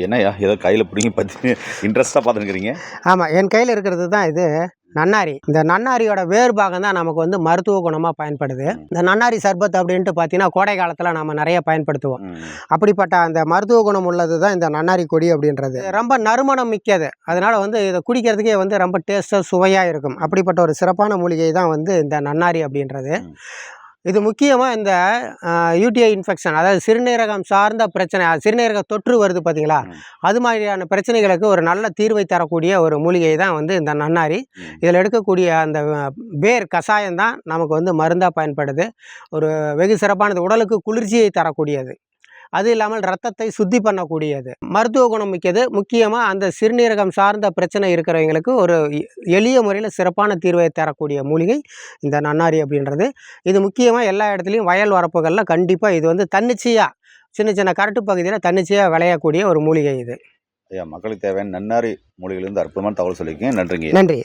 என்னய்யா ஏதோ கையில் பிடிங்கி பற்றி இன்ட்ரெஸ்ட்டாக பார்த்துருக்கிறீங்க? ஆமாம், என் கையில் இருக்கிறது தான் இது நன்னாரி. இந்த நன்னாரியோட வேர் பாகம் தான் நமக்கு வந்து மருத்துவ குணமாக பயன்படுது. இந்த நன்னாரி சர்பத் அப்படின்ட்டு பார்த்தீங்கன்னா கோடை காலத்தில் நம்ம நிறைய பயன்படுத்துவோம். அப்படிப்பட்ட அந்த மருத்துவ குணம் உள்ளது தான் இந்த நன்னாரி கொடி அப்படின்றது. ரொம்ப நறுமணம் மிக்கது, அதனால் வந்து இதை குடிக்கிறதுக்கே வந்து ரொம்ப டேஸ்ட்டாக சுவையாக இருக்கும். அப்படிப்பட்ட ஒரு சிறப்பான மூலிகை தான் வந்து இந்த நன்னாரி அப்படின்றது. இது முக்கியமாக இந்த யூடிஐ இன்ஃபெக்ஷன், அதாவது சிறுநீரகம் சார்ந்த பிரச்சனை, சிறுநீரக தொற்று வருது பார்த்தீங்களா, அது மாதிரியான பிரச்சனைகளுக்கு ஒரு நல்ல தீர்வை தரக்கூடிய ஒரு மூலிகை தான் வந்து இந்த நன்னாரி. இதில் எடுக்கக்கூடிய அந்த வேர் கஷாயம் தான் நமக்கு வந்து மருந்தாக பயன்படுது. ஒரு வெகு சிறப்பானது, உடலுக்கு குளிர்ச்சியை தரக்கூடியது. அது இல்லாமல் ரத்தத்தை சுத்தி பண்ணக்கூடியது, மருத்துவ குணம் மிக்கது. முக்கியமாக அந்த சிறுநீரகம் சார்ந்த பிரச்சனை இருக்கிறவங்களுக்கு ஒரு எளிய முறையில் சிறப்பான தீர்வை தரக்கூடிய மூலிகை இந்த நன்னாரி அப்படின்றது. இது முக்கியமாக எல்லா இடத்துலையும் வயல் வரப்புகளில் கண்டிப்பாக இது வந்து தன்னிச்சையாக சின்ன சின்ன கரட்டு பகுதியில் தன்னிச்சையாக விளையக்கூடிய ஒரு மூலிகை இது. ஐயா, மக்களுக்கு தேவையான நன்னாரி மூலிகையிலேருந்து அற்புதமான தகவல் சொல்லியிருக்கீங்க. நன்றிங்க. நன்றி.